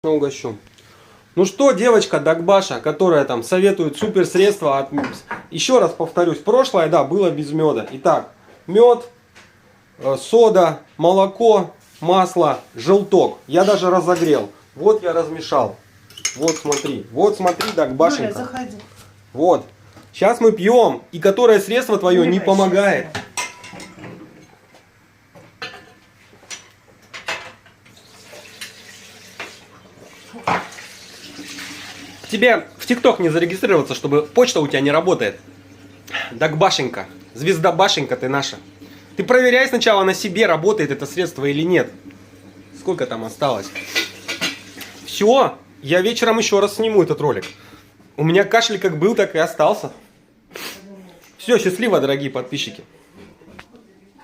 Угощу. Ну что, девочка Дагбаша, которая там советует супер средства от... Еще раз повторюсь, прошлое, да, было без меда. Итак, мед, сода, молоко, масло, желток. Я даже разогрел. Вот я размешал. Вот смотри, Дагбашенька. Юля, заходи. Вот. Сейчас мы пьем. И которое средство твое не помогает. Тебе в ТикТок не зарегистрироваться, чтобы почта у тебя не работает. Дагбашенька, звездабашенька ты наша. Ты проверяй сначала на себе, работает это средство или нет. Сколько там осталось? Все, я вечером еще раз сниму этот ролик. У меня кашель как был, так и остался. Все, счастливо, дорогие подписчики.